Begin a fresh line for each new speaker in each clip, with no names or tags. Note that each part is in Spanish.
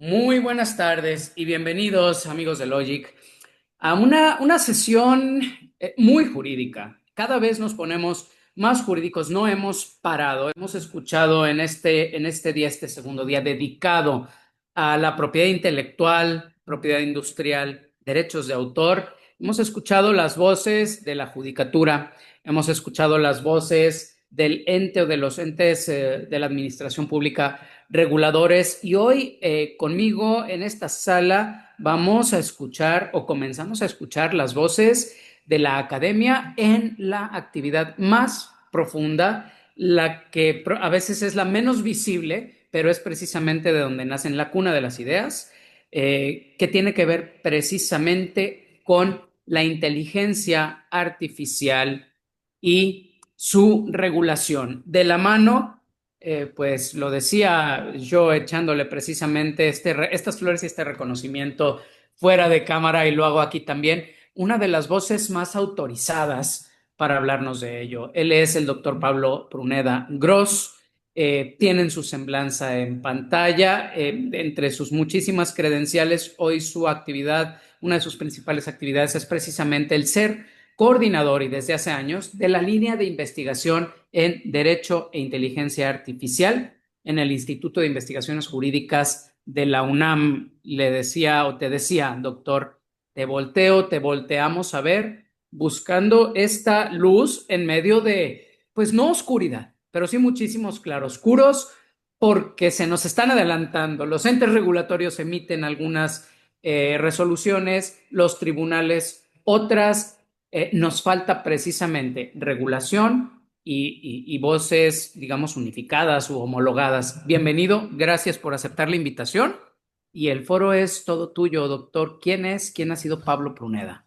Muy buenas tardes y bienvenidos, amigos de Logic, a una sesión muy jurídica. Cada vez nos ponemos más jurídicos, no hemos parado, hemos escuchado en este día, este segundo día dedicado a la propiedad intelectual, propiedad industrial, derechos de autor. Hemos escuchado las voces de la judicatura, hemos escuchado las voces del ente o de los entes de la administración pública reguladores y hoy conmigo en esta sala vamos a escuchar o comenzamos a escuchar las voces de la academia en la actividad más profunda, la que a veces es la menos visible, pero es precisamente de donde nacen la cuna de las ideas, que tiene que ver precisamente con la inteligencia artificial y su regulación. De la mano pues lo decía yo echándole precisamente estas flores y este reconocimiento fuera de cámara y lo hago aquí también, una de las voces más autorizadas para hablarnos de ello. Él es el doctor Pablo Pruneda Gross. Tienen su semblanza en pantalla. Entre sus muchísimas credenciales, hoy su actividad, una de sus principales actividades es precisamente el ser coordinador y desde hace años de la línea de investigación en Derecho e Inteligencia Artificial en el Instituto de Investigaciones Jurídicas de la UNAM. Le decía o te decía, doctor, te volteo, te volteamos a ver, buscando esta luz en medio de, pues no oscuridad, pero sí muchísimos claroscuros, porque se nos están adelantando. Los entes regulatorios emiten algunas resoluciones, los tribunales otras. Nos falta precisamente regulación y voces, digamos, unificadas u homologadas. Bienvenido, gracias por aceptar la invitación y el foro es todo tuyo, doctor. ¿Quién es? ¿Quién ha sido Pablo Pruneda?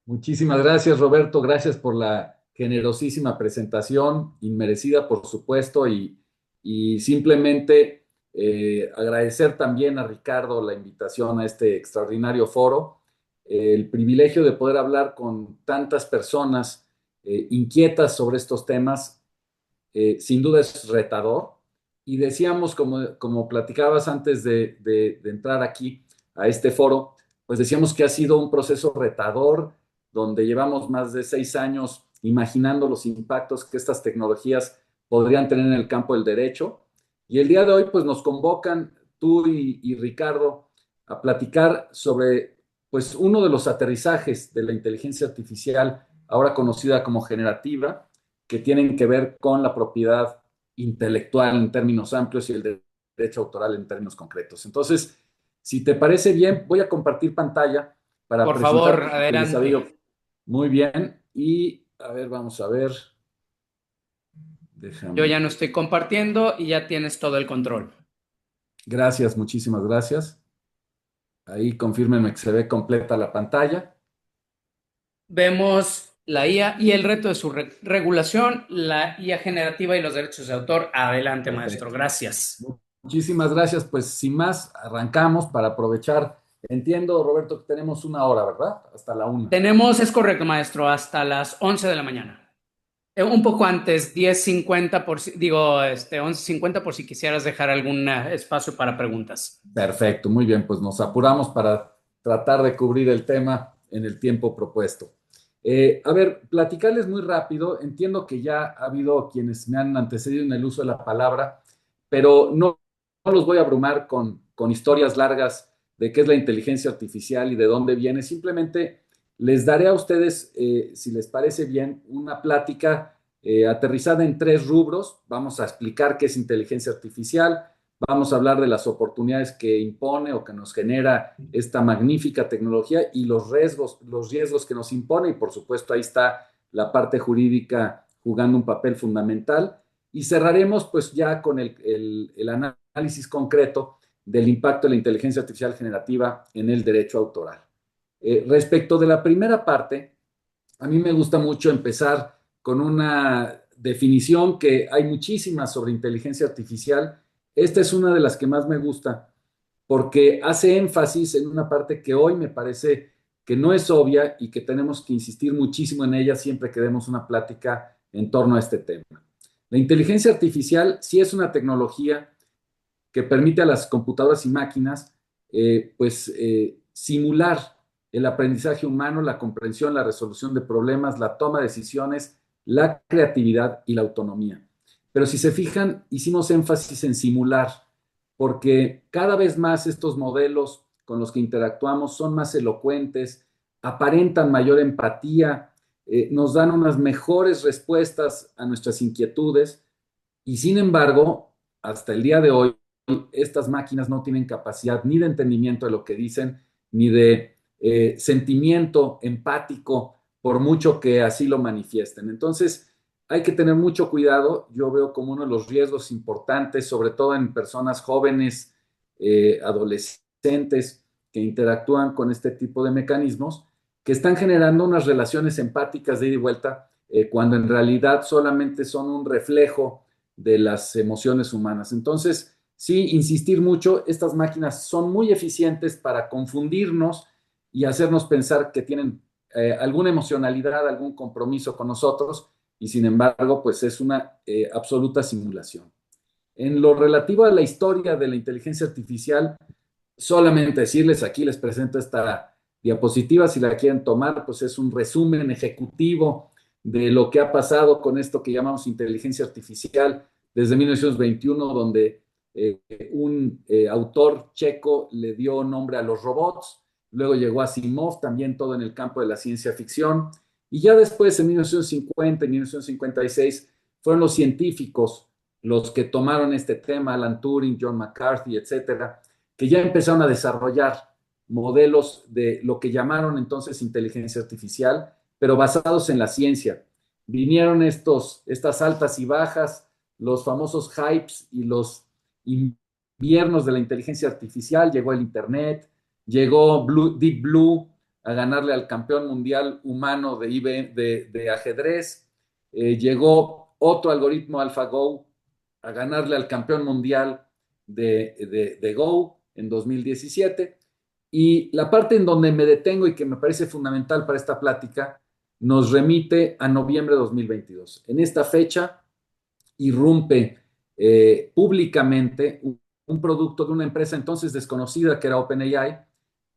Muchísimas gracias, Roberto. Gracias por la generosísima presentación, inmerecida, por supuesto, y simplemente agradecer también a Ricardo la invitación a este extraordinario foro. El privilegio de poder hablar con tantas personas inquietas sobre estos temas, sin duda es retador. Y decíamos, como platicabas antes de entrar aquí a este foro, pues decíamos que ha sido un proceso retador, donde llevamos más de 6 años imaginando los impactos que estas tecnologías podrían tener en el campo del derecho. Y el día de hoy, pues nos convocan tú y Ricardo a platicar sobre, pues, uno de los aterrizajes de la inteligencia artificial, ahora conocida como generativa, que tienen que ver con la propiedad intelectual en términos amplios y el derecho autoral en términos concretos. Entonces, si te parece bien, voy a compartir pantalla para
Por favor,
presentar lo que les
adelante.
había. Muy bien. Y a ver, vamos a ver.
Yo
Déjame.
ya no estoy compartiendo y ya tienes todo el control.
Gracias, muchísimas gracias. Ahí confírmenme que se ve completa la pantalla.
Vemos la IA y el reto de su regulación, la IA generativa y los derechos de autor. Adelante, maestro.
Perfecto.
Gracias.
Muchísimas gracias. Pues sin más, arrancamos para aprovechar. Entiendo, Roberto, que tenemos 1 hora, ¿verdad? Hasta la 1.
Tenemos, es correcto, maestro, hasta las 11 de la mañana. Un poco antes, 10:50 digo, 11:50 por si quisieras dejar algún espacio para preguntas.
Perfecto, muy bien, pues nos apuramos para tratar de cubrir el tema en el tiempo propuesto. A ver, platicarles muy rápido. Entiendo que ya ha habido quienes me han antecedido en el uso de la palabra, pero no los voy a abrumar con historias largas de qué es la inteligencia artificial y de dónde viene. Simplemente les daré a ustedes, si les parece bien, una plática aterrizada en 3 rubros. Vamos a explicar qué es inteligencia artificial. Vamos a hablar de las oportunidades que impone o que nos genera esta magnífica tecnología y los riesgos que nos impone. Y por supuesto ahí está la parte jurídica jugando un papel fundamental. Y cerraremos pues ya con el análisis concreto del impacto de la inteligencia artificial generativa en el derecho autoral. Respecto de la primera parte, a mí me gusta mucho empezar con una definición que hay muchísimas sobre inteligencia artificial. Esta es una de las que más me gusta porque hace énfasis en una parte que hoy me parece que no es obvia y que tenemos que insistir muchísimo en ella siempre que demos una plática en torno a este tema. La inteligencia artificial sí es una tecnología que permite a las computadoras y máquinas simular el aprendizaje humano, la comprensión, la resolución de problemas, la toma de decisiones, la creatividad y la autonomía. Pero si se fijan, hicimos énfasis en simular, porque cada vez más estos modelos con los que interactuamos son más elocuentes, aparentan mayor empatía, nos dan unas mejores respuestas a nuestras inquietudes y sin embargo, hasta el día de hoy, estas máquinas no tienen capacidad ni de entendimiento de lo que dicen, ni de sentimiento empático, por mucho que así lo manifiesten. Entonces, hay que tener mucho cuidado. Yo veo como uno de los riesgos importantes, sobre todo en personas jóvenes, adolescentes, que interactúan con este tipo de mecanismos, que están generando unas relaciones empáticas de ida y vuelta, cuando en realidad solamente son un reflejo de las emociones humanas. Entonces, sí, insistir mucho, estas máquinas son muy eficientes para confundirnos y hacernos pensar que tienen alguna emocionalidad, algún compromiso con nosotros, y sin embargo, pues es una absoluta simulación. En lo relativo a la historia de la inteligencia artificial, solamente decirles, aquí les presento esta diapositiva, si la quieren tomar, pues es un resumen ejecutivo de lo que ha pasado con esto que llamamos inteligencia artificial desde 1921, donde un autor checo le dio nombre a los robots, luego llegó Asimov, también todo en el campo de la ciencia ficción, y ya después, en 1950 y 1956, fueron los científicos los que tomaron este tema, Alan Turing, John McCarthy, etcétera, que ya empezaron a desarrollar modelos de lo que llamaron entonces inteligencia artificial, pero basados en la ciencia. Vinieron estas altas y bajas, los famosos hypes y los inviernos de la inteligencia artificial, llegó el Internet, llegó Deep Blue a ganarle al campeón mundial humano de ajedrez, llegó otro algoritmo AlphaGo a ganarle al campeón mundial de Go en 2017. Y la parte en donde me detengo y que me parece fundamental para esta plática nos remite a noviembre de 2022. En esta fecha irrumpe públicamente un producto de una empresa entonces desconocida que era OpenAI,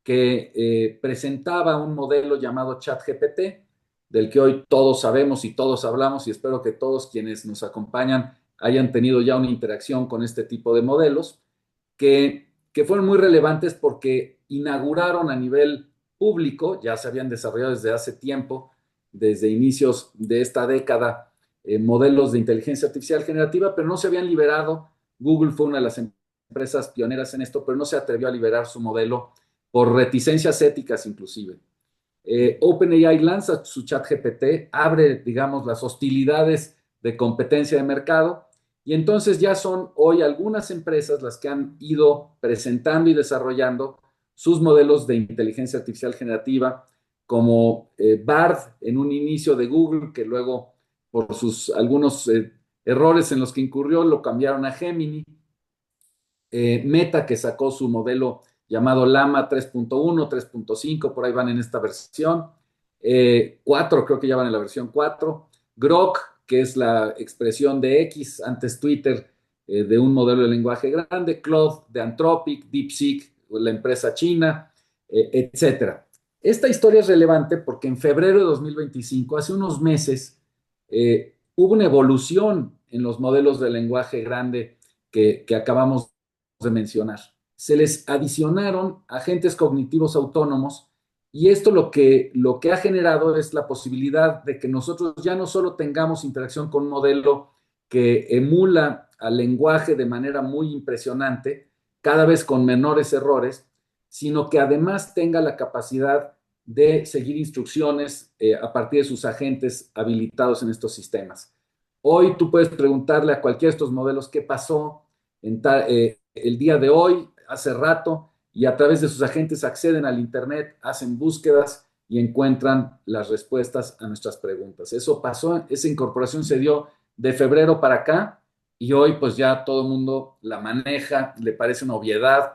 que presentaba un modelo llamado ChatGPT, del que hoy todos sabemos y todos hablamos, y espero que todos quienes nos acompañan hayan tenido ya una interacción con este tipo de modelos, que fueron muy relevantes porque inauguraron a nivel público, ya se habían desarrollado desde hace tiempo, desde inicios de esta década, modelos de inteligencia artificial generativa, pero no se habían liberado. Google fue una de las empresas pioneras en esto, pero no se atrevió a liberar su modelo por reticencias éticas inclusive. OpenAI lanza su chat GPT, abre, digamos, las hostilidades de competencia de mercado, y entonces ya son hoy algunas empresas las que han ido presentando y desarrollando sus modelos de inteligencia artificial generativa, como Bard en un inicio de Google, que luego por sus algunos errores en los que incurrió lo cambiaron a Gemini. Meta, que sacó su modelo llamado Llama 3.1, 3.5, por ahí van en esta versión. 4, creo que ya van en la versión 4. Grok, que es la expresión de X, antes Twitter, de un modelo de lenguaje grande. Claude de Anthropic, DeepSeek, la empresa china, etcétera. Esta historia es relevante porque en febrero de 2025, hace unos meses, hubo una evolución en los modelos de lenguaje grande que acabamos de mencionar. Se les adicionaron agentes cognitivos autónomos, y esto lo que ha generado es la posibilidad de que nosotros ya no solo tengamos interacción con un modelo que emula al lenguaje de manera muy impresionante, cada vez con menores errores, sino que además tenga la capacidad de seguir instrucciones a partir de sus agentes habilitados en estos sistemas. Hoy tú puedes preguntarle a cualquiera de estos modelos qué pasó el día de hoy, hace rato, y a través de sus agentes acceden al Internet, hacen búsquedas y encuentran las respuestas a nuestras preguntas. Eso pasó, esa incorporación se dio de febrero para acá, y hoy pues ya todo el mundo la maneja, le parece una obviedad.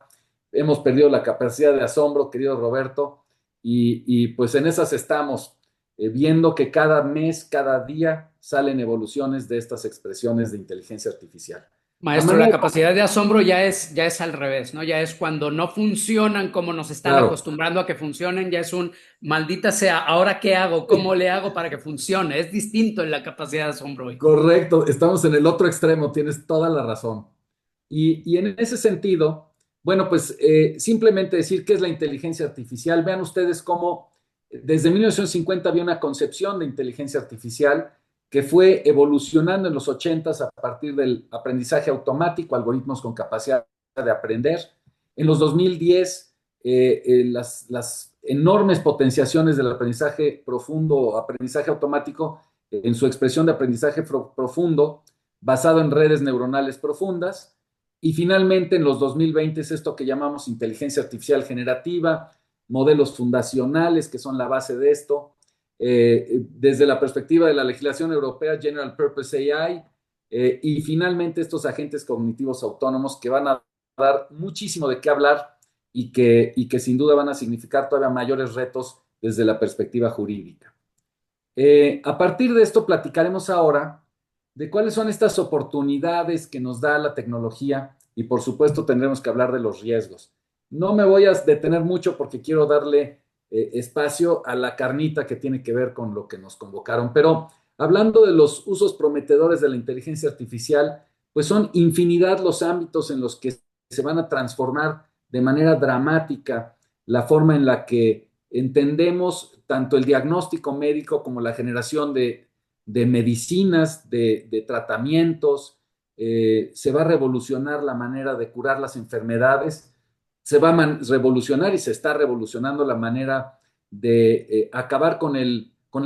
Hemos perdido la capacidad de asombro, querido Roberto, y pues en esas estamos, viendo que cada mes, cada día salen evoluciones de estas expresiones de inteligencia artificial. A
Maestro, la
manera,
capacidad de asombro ya es al revés, ¿no? Ya es cuando no funcionan como nos están
claro,
acostumbrando a que funcionen, ya es un maldita sea, ¿ahora qué hago? ¿Cómo le hago para que funcione? Es distinto en la capacidad de asombro hoy.
correcto, estamos en el otro extremo, tienes toda la razón. Y en ese sentido, bueno, pues simplemente decir qué es la inteligencia artificial. Vean ustedes cómo desde 1950 había una concepción de inteligencia artificial que fue evolucionando en los 80 a partir del aprendizaje automático, algoritmos con capacidad de aprender. En los 2010, las enormes potenciaciones del aprendizaje profundo, aprendizaje automático, en su expresión de aprendizaje profundo, basado en redes neuronales profundas. Y finalmente, en los 2020 es esto que llamamos inteligencia artificial generativa, modelos fundacionales, que son la base de esto. Desde la perspectiva de la legislación europea, General Purpose AI, y finalmente estos agentes cognitivos autónomos que van a dar muchísimo de qué hablar y que sin duda van a significar todavía mayores retos desde la perspectiva jurídica. A partir de esto platicaremos ahora de cuáles son estas oportunidades que nos da la tecnología y por supuesto tendremos que hablar de los riesgos. No me voy a detener mucho porque quiero darle espacio a la carnita que tiene que ver con lo que nos convocaron, pero hablando de los usos prometedores de la inteligencia artificial, pues son infinidad los ámbitos en los que se van a transformar de manera dramática la forma en la que entendemos tanto el diagnóstico médico como la generación de medicinas, de tratamientos. Se va a revolucionar la manera de curar las enfermedades, se va a revolucionar y se está revolucionando la manera de acabar con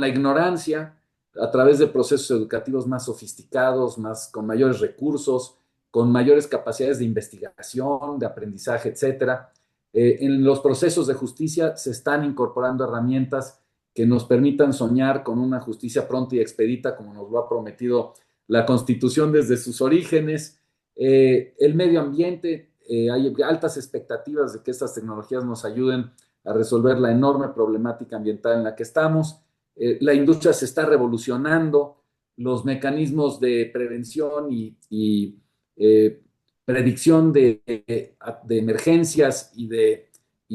la ignorancia a través de procesos educativos más sofisticados, con mayores recursos, con mayores capacidades de investigación, de aprendizaje, etcétera. En los procesos de justicia se están incorporando herramientas que nos permitan soñar con una justicia pronta y expedita, como nos lo ha prometido la Constitución desde sus orígenes. El medio ambiente, hay altas expectativas de que estas tecnologías nos ayuden a resolver la enorme problemática ambiental en la que estamos. La industria se está revolucionando, los mecanismos de prevención y predicción de emergencias y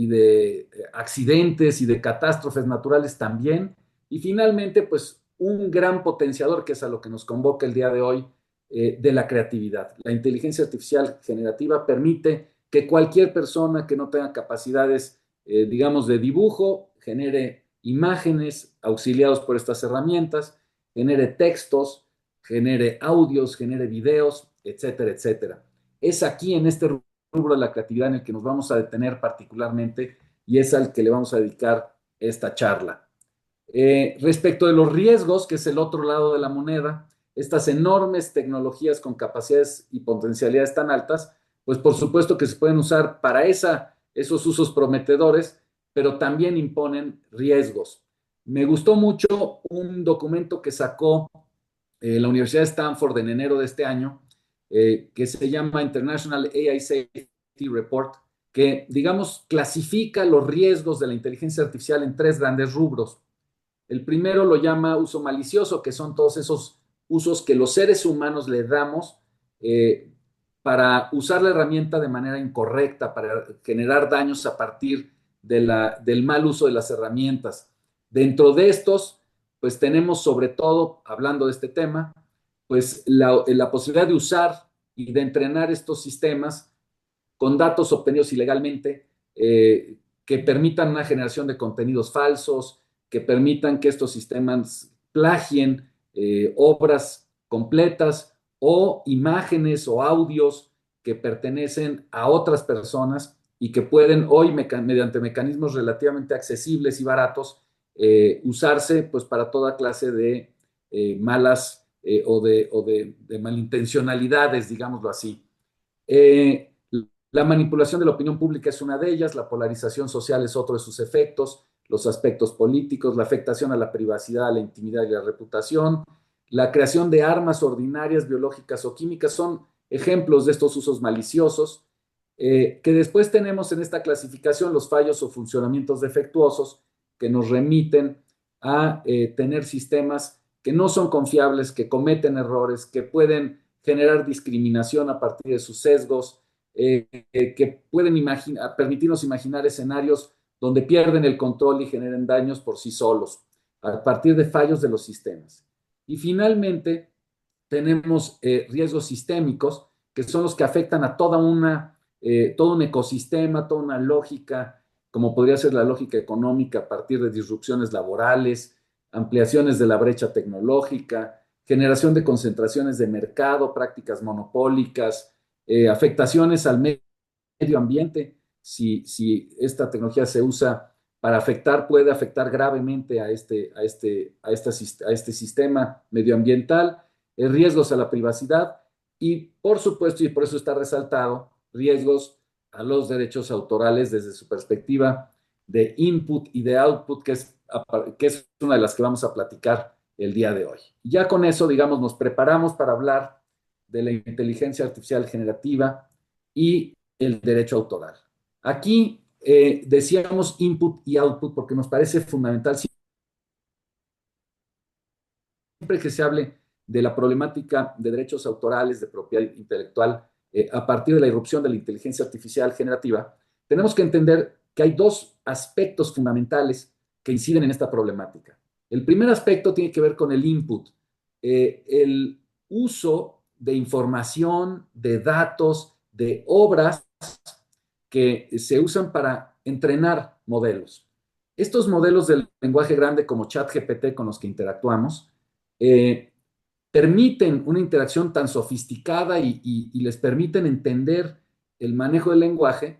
de accidentes y de catástrofes naturales también. Y finalmente, pues un gran potenciador, que es a lo que nos convoca el día de hoy, de la creatividad. La inteligencia artificial generativa permite que cualquier persona que no tenga capacidades, digamos, de dibujo, genere imágenes auxiliados por estas herramientas, genere textos, genere audios, genere videos, etcétera, etcétera. Es aquí en este rubro de la creatividad en el que nos vamos a detener particularmente y es al que le vamos a dedicar esta charla. Respecto de los riesgos, que es el otro lado de la moneda, estas enormes tecnologías con capacidades y potencialidades tan altas, pues por supuesto que se pueden usar para esos usos prometedores, pero también imponen riesgos. Me gustó mucho un documento que sacó la Universidad de Stanford en enero de este año, que se llama International AI Safety Report, que, digamos, clasifica los riesgos de la inteligencia artificial en tres grandes rubros. El primero lo llama uso malicioso, que son todos esos usos que los seres humanos le damos para usar la herramienta de manera incorrecta, para generar daños a partir del mal uso de las herramientas. Dentro de estos, pues tenemos sobre todo, hablando de este tema, pues la posibilidad de usar y de entrenar estos sistemas con datos obtenidos ilegalmente, que permitan una generación de contenidos falsos, que permitan que estos sistemas plagien obras completas o imágenes o audios que pertenecen a otras personas y que pueden hoy, mediante mecanismos relativamente accesibles y baratos, usarse pues para toda clase de malas o de malintencionalidades, digámoslo así. La manipulación de la opinión pública es una de ellas, la polarización social es otro de sus efectos, los aspectos políticos, la afectación a la privacidad, a la intimidad y la reputación, la creación de armas ordinarias, biológicas o químicas son ejemplos de estos usos maliciosos, que después tenemos en esta clasificación los fallos o funcionamientos defectuosos que nos remiten a tener sistemas que no son confiables, que cometen errores, que pueden generar discriminación a partir de sus sesgos, que pueden permitirnos imaginar escenarios donde pierden el control y generen daños por sí solos, a partir de fallos de los sistemas. Y finalmente, tenemos riesgos sistémicos, que son los que afectan a todo un ecosistema, toda una lógica, como podría ser la lógica económica a partir de disrupciones laborales, ampliaciones de la brecha tecnológica, generación de concentraciones de mercado, prácticas monopólicas, afectaciones al medio ambiente. Si esta tecnología se usa para afectar, puede afectar gravemente a este sistema medioambiental, riesgos a la privacidad y, por supuesto, y por eso está resaltado, riesgos a los derechos autorales desde su perspectiva de input y de output, que es una de las que vamos a platicar el día de hoy. Y ya con eso, digamos, nos preparamos para hablar de la inteligencia artificial generativa y el derecho autoral. Aquí decíamos input y output porque nos parece fundamental siempre que se hable de la problemática de derechos autorales, de propiedad intelectual, a partir de la irrupción de la inteligencia artificial generativa, tenemos que entender que hay dos aspectos fundamentales que inciden en esta problemática. El primer aspecto tiene que ver con el input, el uso de información, de datos, de obras que se usan para entrenar modelos. Estos modelos del lenguaje grande como ChatGPT con los que interactuamos eh, permiten una interacción tan sofisticada y les permiten entender el manejo del lenguaje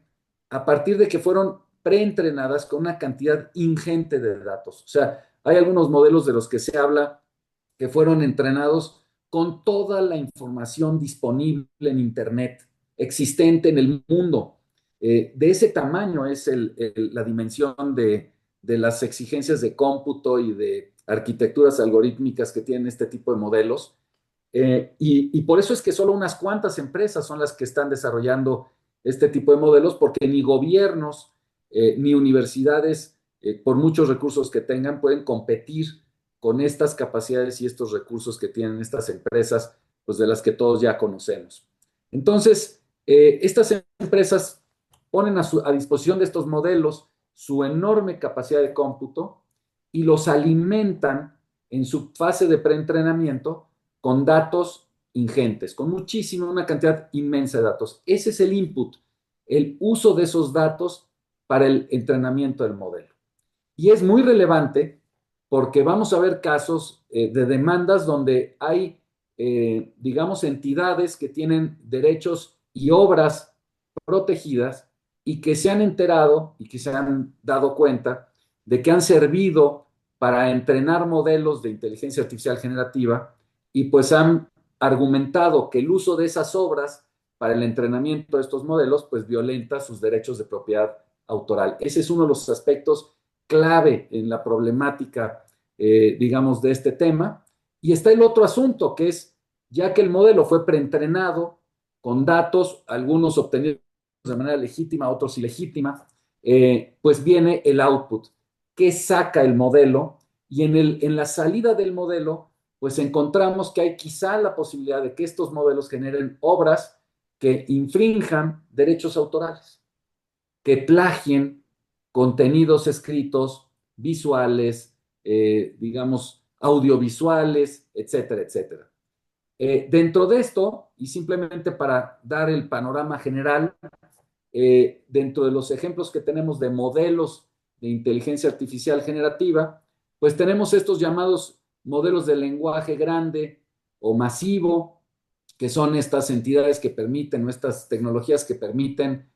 a partir de que fueron preentrenadas con una cantidad ingente de datos. O sea, hay algunos modelos de los que se habla que fueron entrenados con toda la información disponible en Internet, existente en el mundo. De ese tamaño es la dimensión de las exigencias de cómputo y de arquitecturas algorítmicas que tienen este tipo de modelos. Y por eso es que solo unas cuantas empresas son las que están desarrollando este tipo de modelos, porque ni gobiernos ni universidades, por muchos recursos que tengan, pueden competir con estas capacidades y estos recursos que tienen estas empresas, pues de las que todos ya conocemos. Entonces, estas empresas ponen a disposición de estos modelos su enorme capacidad de cómputo y los alimentan en su fase de preentrenamiento con datos ingentes, con muchísima, una cantidad inmensa de datos. Ese es el input, el uso de esos datos para el entrenamiento del modelo. Y es muy relevante porque vamos a ver casos de demandas donde hay, digamos, entidades que tienen derechos y obras protegidas y que se han enterado y que se han dado cuenta de que han servido para entrenar modelos de inteligencia artificial generativa y pues han argumentado que el uso de esas obras para el entrenamiento de estos modelos pues violenta sus derechos de propiedad autoral. Ese es uno de los aspectos clave en la problemática, digamos, de este tema. Y está el otro asunto, que es, ya que el modelo fue preentrenado con datos, algunos obtenidos de manera legítima, otros ilegítima, pues viene el output, que saca el modelo, y en la salida del modelo, pues encontramos que hay quizá la posibilidad de que estos modelos generen obras que infrinjan derechos autorales, que plagien contenidos escritos, visuales, digamos, audiovisuales, etcétera, etcétera. Dentro de esto, y simplemente para dar el panorama general, dentro de los ejemplos que tenemos de modelos de inteligencia artificial generativa, pues tenemos estos llamados modelos de lenguaje grande o masivo, que son estas entidades que permiten, o estas tecnologías que permiten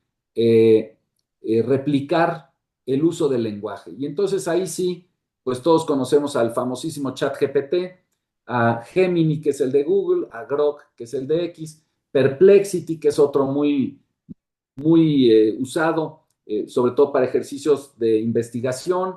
replicar el uso del lenguaje. Y entonces ahí sí, pues todos conocemos al famosísimo ChatGPT, a Gemini, que es el de Google, a Grok, que es el de X, Perplexity, que es otro muy usado, sobre todo para ejercicios de investigación,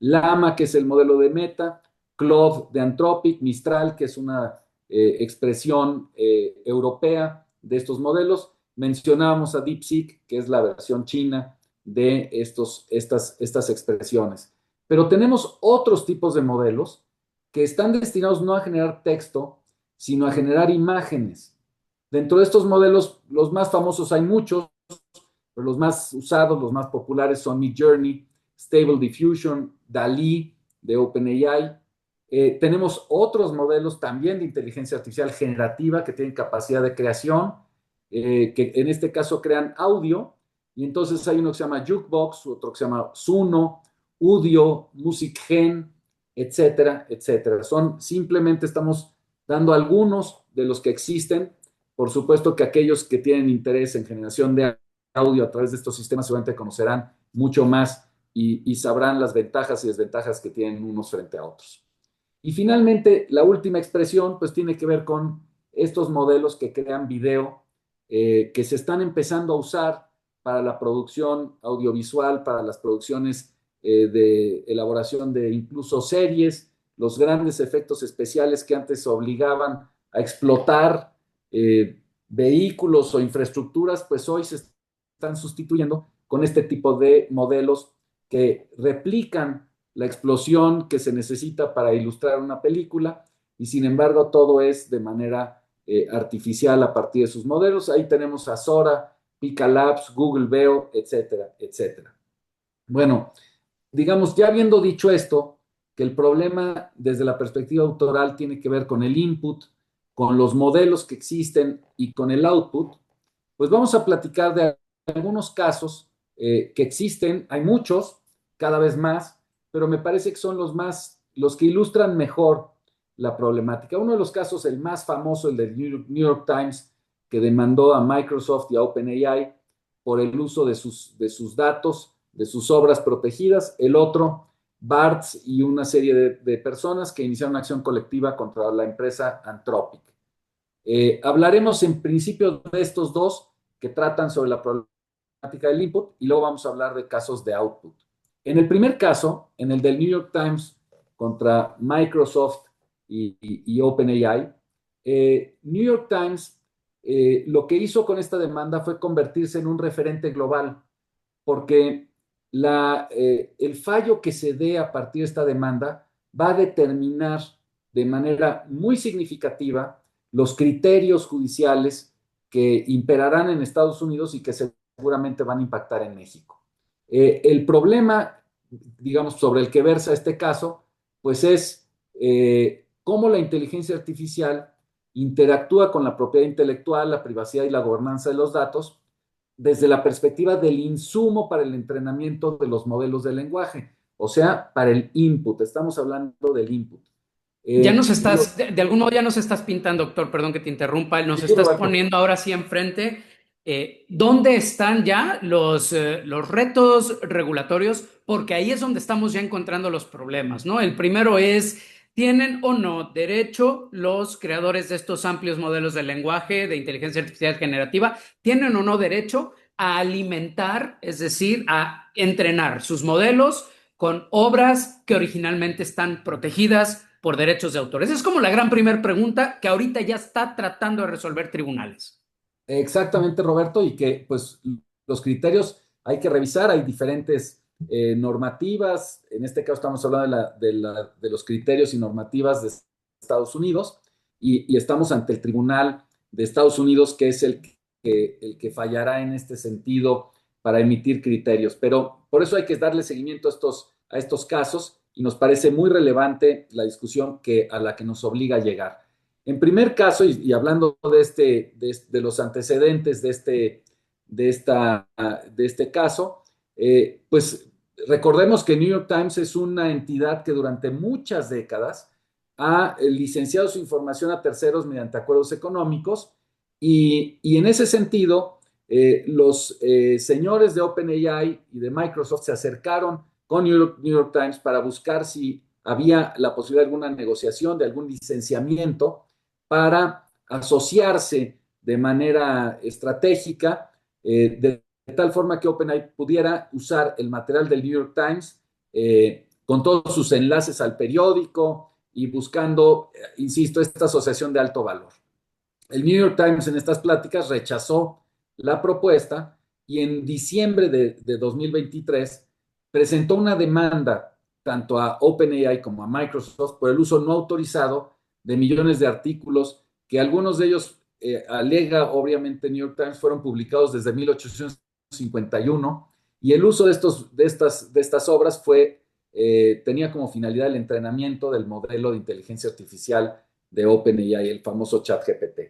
Llama, que es el modelo de Meta, Claude de Anthropic, Mistral, que es una expresión europea de estos modelos. Mencionábamos a DeepSeek, que es la versión china de estas expresiones. Pero tenemos otros tipos de modelos que están destinados no a generar texto, sino a generar imágenes. Dentro de estos modelos, los más famosos hay muchos, pero los más usados, los más populares son Midjourney, Stable Diffusion, DALL-E de OpenAI. Tenemos otros modelos también de inteligencia artificial generativa que tienen capacidad de creación, que en este caso crean audio, y entonces hay uno que se llama Jukebox, otro que se llama Suno, Udio, MusicGen, etcétera, etcétera. Simplemente estamos dando algunos de los que existen. Por supuesto que aquellos que tienen interés en generación de audio a través de estos sistemas seguramente conocerán mucho más y sabrán las ventajas y desventajas que tienen unos frente a otros. Y finalmente, la última expresión pues tiene que ver con estos modelos que crean video, que se están empezando a usar para la producción audiovisual, para las producciones de elaboración de incluso series, los grandes efectos especiales que antes obligaban a explotar vehículos o infraestructuras, pues hoy se están sustituyendo con este tipo de modelos que replican la explosión que se necesita para ilustrar una película y sin embargo todo es de manera artificial a partir de sus modelos. Ahí tenemos a Sora, Pika Labs, Google Veo, etcétera, etcétera. Bueno, digamos, ya habiendo dicho esto, que el problema desde la perspectiva autoral tiene que ver con el input, con los modelos que existen y con el output, pues vamos a platicar de algunos casos que existen, hay muchos, cada vez más, pero me parece que son los que ilustran mejor la problemática. Uno de los casos, el más famoso, el del New York Times, que demandó a Microsoft y a OpenAI por el uso de sus datos, de sus obras protegidas. El otro, Bartz y una serie de personas que iniciaron una acción colectiva contra la empresa Anthropic. Hablaremos en principio de estos dos que tratan sobre la problemática del input y luego vamos a hablar de casos de output. En el primer caso, en el del New York Times contra Microsoft y OpenAI, New York Times lo que hizo con esta demanda fue convertirse en un referente global, porque el fallo que se dé a partir de esta demanda va a determinar de manera muy significativa los criterios judiciales que imperarán en Estados Unidos y que seguramente van a impactar en México. El problema, digamos, sobre el que versa este caso, pues es cómo la inteligencia artificial interactúa con la propiedad intelectual, la privacidad y la gobernanza de los datos desde la perspectiva del insumo para el entrenamiento de los modelos de lenguaje, o sea, para el input. Estamos hablando del input.
Ya nos estás, de algún modo ya nos estás pintando, doctor, perdón que te interrumpa, nos
Sí,
estás
Roberto.
poniendo ahora sí enfrente dónde están ya los retos regulatorios, porque ahí es donde estamos ya encontrando los problemas, ¿no? El primero es, ¿tienen o no derecho los creadores de estos amplios modelos de lenguaje, de inteligencia artificial generativa, tienen o no derecho a alimentar, es decir, a entrenar sus modelos con obras que originalmente están protegidas por derechos de autor? Esa es como la gran primera pregunta que ahorita ya está tratando de resolver tribunales.
Exactamente, Roberto, y que pues los criterios hay que revisar, hay diferentes normativas, en este caso estamos hablando de los criterios y normativas de Estados Unidos, y estamos ante el Tribunal de Estados Unidos, que es el que fallará en este sentido para emitir criterios. Pero por eso hay que darle seguimiento a estos casos, y nos parece muy relevante la discusión a la que nos obliga a llegar. En primer caso, y hablando de los antecedentes de este caso, pues recordemos que New York Times es una entidad que durante muchas décadas ha licenciado su información a terceros mediante acuerdos económicos y en ese sentido, los señores de OpenAI y de Microsoft se acercaron con New York Times para buscar si había la posibilidad de alguna negociación, de algún licenciamiento para asociarse de manera estratégica, de tal forma que OpenAI pudiera usar el material del New York Times con todos sus enlaces al periódico y buscando, insisto, esta asociación de alto valor. El New York Times en estas pláticas rechazó la propuesta y en diciembre de 2023 presentó una demanda tanto a OpenAI como a Microsoft por el uso no autorizado de millones de artículos que algunos de ellos alega obviamente New York Times fueron publicados desde 1851 y el uso de estas obras tenía como finalidad el entrenamiento del modelo de inteligencia artificial de OpenAI, el famoso ChatGPT.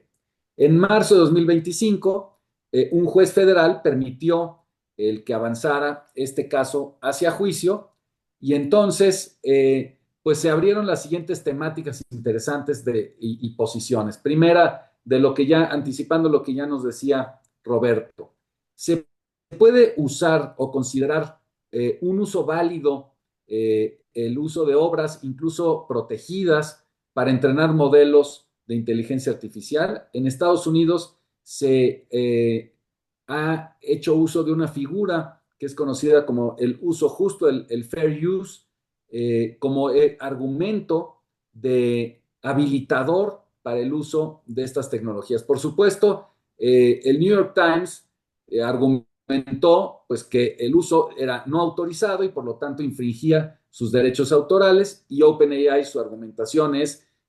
En marzo de 2025, un juez federal permitió el que avanzara este caso hacia juicio y entonces pues se abrieron las siguientes temáticas interesantes y posiciones. Primera, anticipando lo que ya nos decía Roberto, se puede usar o considerar un uso válido el uso de obras incluso protegidas para entrenar modelos de inteligencia artificial. En Estados Unidos se ha hecho uso de una figura que es conocida como el uso justo, el fair use, como argumento de habilitador para el uso de estas tecnologías. Por supuesto, el New York Times argumentó pues, que el uso era no autorizado y por lo tanto infringía sus derechos autorales y OpenAI su argumentación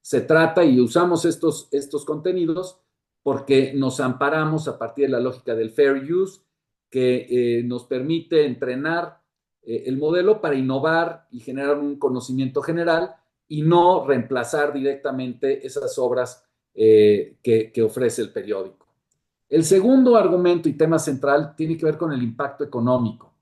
se trata y usamos estos contenidos porque nos amparamos a partir de la lógica del fair use que nos permite entrenar el modelo para innovar y generar un conocimiento general y no reemplazar directamente esas obras que ofrece el periódico. El segundo argumento y tema central tiene que ver con el impacto económico.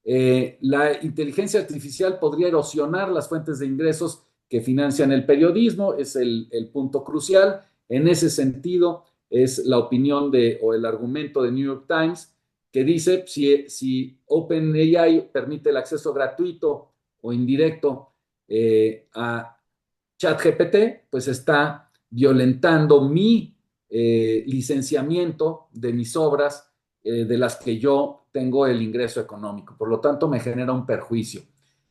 La inteligencia artificial podría erosionar las fuentes de ingresos que financian el periodismo, es el punto crucial. En ese sentido, es la opinión o el argumento de New York Times que dice si OpenAI permite el acceso gratuito o indirecto a ChatGPT, pues está violentando mi licenciamiento de mis obras de las que yo tengo el ingreso económico. Por lo tanto, me genera un perjuicio.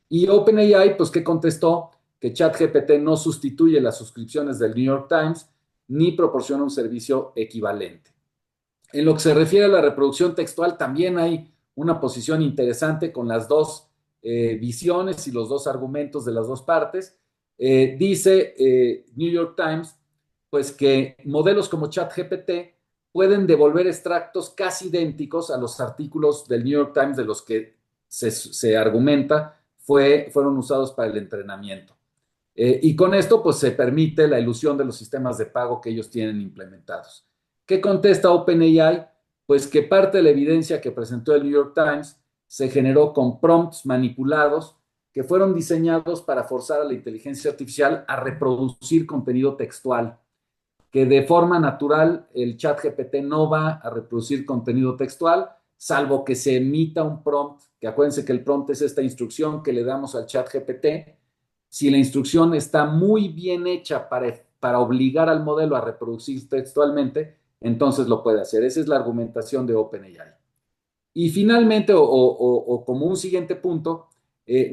Y OpenAI, pues, ¿qué contestó? Que ChatGPT no sustituye las suscripciones del New York Times ni proporciona un servicio equivalente. En lo que se refiere a la reproducción textual, también hay una posición interesante con las dos visiones y los dos argumentos de las dos partes. Dice New York Times, pues que modelos como ChatGPT pueden devolver extractos casi idénticos a los artículos del New York Times de los que se argumenta fueron usados para el entrenamiento. Y con esto, pues se permite la ilusión de los sistemas de pago que ellos tienen implementados. ¿Qué contesta OpenAI? Pues que parte de la evidencia que presentó el New York Times se generó con prompts manipulados que fueron diseñados para forzar a la inteligencia artificial a reproducir contenido textual, que de forma natural el ChatGPT no va a reproducir contenido textual, salvo que se emita un prompt, que acuérdense que el prompt es esta instrucción que le damos al ChatGPT. Si la instrucción está muy bien hecha para obligar al modelo a reproducir textualmente, entonces lo puede hacer. Esa es la argumentación de OpenAI. Y finalmente, o como un siguiente punto,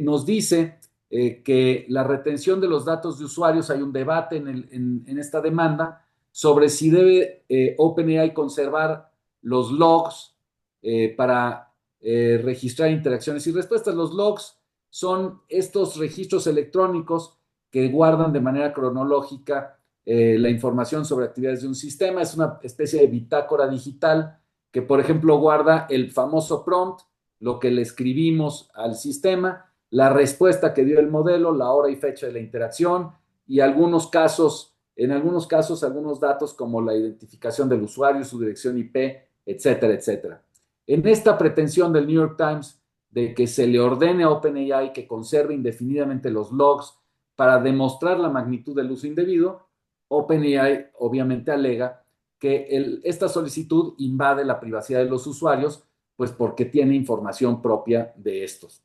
nos dice que la retención de los datos de usuarios, hay un debate en esta demanda sobre si debe OpenAI conservar los logs para registrar interacciones y respuestas. Los logs son estos registros electrónicos que guardan de manera cronológica la información sobre actividades de un sistema. Es una especie de bitácora digital que, por ejemplo, guarda el famoso prompt, lo que le escribimos al sistema, la respuesta que dio el modelo, la hora y fecha de la interacción y en algunos casos, algunos datos como la identificación del usuario, su dirección IP, etcétera, etcétera. En esta pretensión del New York Times de que se le ordene a OpenAI que conserve indefinidamente los logs para demostrar la magnitud del uso indebido, OpenAI obviamente alega que esta solicitud invade la privacidad de los usuarios, pues porque tiene información propia de estos.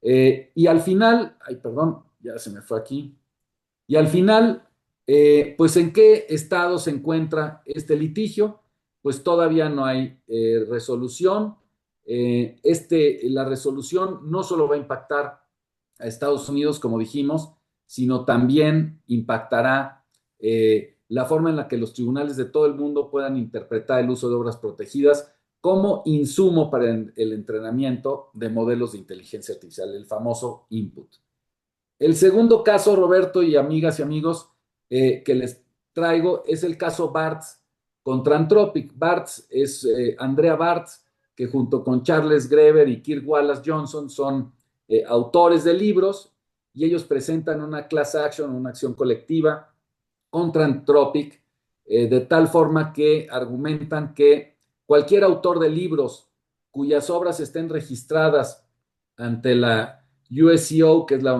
Y al final, perdón, ya se me fue aquí. Y al final, pues ¿en qué estado se encuentra este litigio? Pues todavía no hay resolución. La resolución no solo va a impactar a Estados Unidos, como dijimos, sino también impactará la forma en la que los tribunales de todo el mundo puedan interpretar el uso de obras protegidas como insumo para el entrenamiento de modelos de inteligencia artificial, el famoso input. El segundo caso, Roberto y amigas y amigos, que les traigo es el caso BARTS contra Anthropic. Bartz es Andrea Bartz, que junto con Charles Greber y Kirk Wallace Johnson son autores de libros, y ellos presentan una class action, una acción colectiva contra Anthropic, de tal forma que argumentan que cualquier autor de libros cuyas obras estén registradas ante la USCO, que es la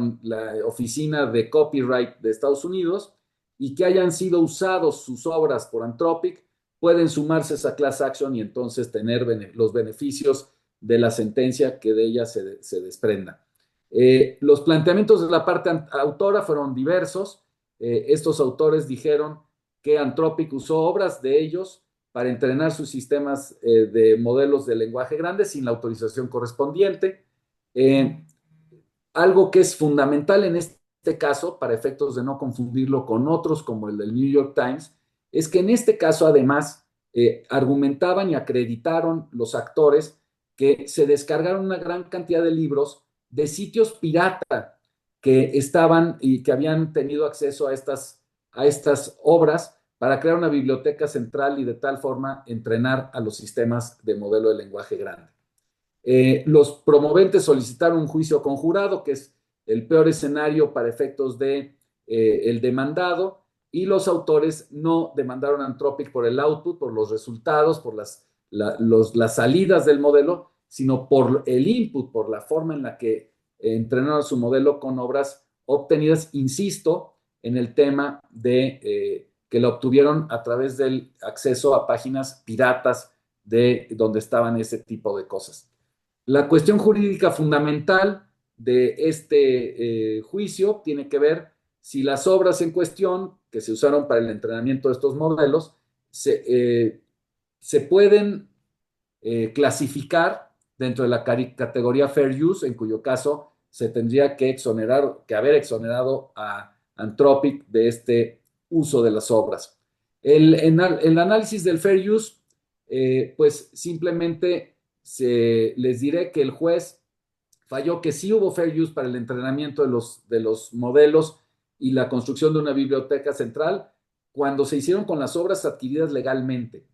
Oficina de Copyright de Estados Unidos, y que hayan sido usados sus obras por Anthropic, pueden sumarse a esa class action y entonces tener los beneficios de la sentencia que de ella se desprenda. Los planteamientos de la parte autora fueron diversos. Estos autores dijeron que Anthropic usó obras de ellos para entrenar sus sistemas de modelos de lenguaje grande sin la autorización correspondiente. Algo que es fundamental en este caso, para efectos de no confundirlo con otros como el del New York Times, es que en este caso además argumentaban y acreditaron los actores que se descargaron una gran cantidad de libros de sitios pirata que estaban y que habían tenido acceso a estas obras para crear una biblioteca central y de tal forma entrenar a los sistemas de modelo de lenguaje grande. Los promoventes solicitaron un juicio conjurado, que es el peor escenario para efectos de el demandado, y los autores no demandaron a Anthropic por el output, por los resultados, por las salidas del modelo, sino por el input, por la forma en la que entrenaron su modelo con obras obtenidas, insisto, en el tema de que lo obtuvieron a través del acceso a páginas piratas de donde estaban ese tipo de cosas. La cuestión jurídica fundamental de este juicio tiene que ver si las obras en cuestión que se usaron para el entrenamiento de estos modelos se pueden clasificar dentro de la categoría Fair Use, en cuyo caso se tendría que haber exonerado a Anthropic de este uso de las obras. El análisis del Fair Use, pues simplemente les diré que el juez falló que sí hubo fair use para el entrenamiento de los modelos y la construcción de una biblioteca central cuando se hicieron con las obras adquiridas legalmente.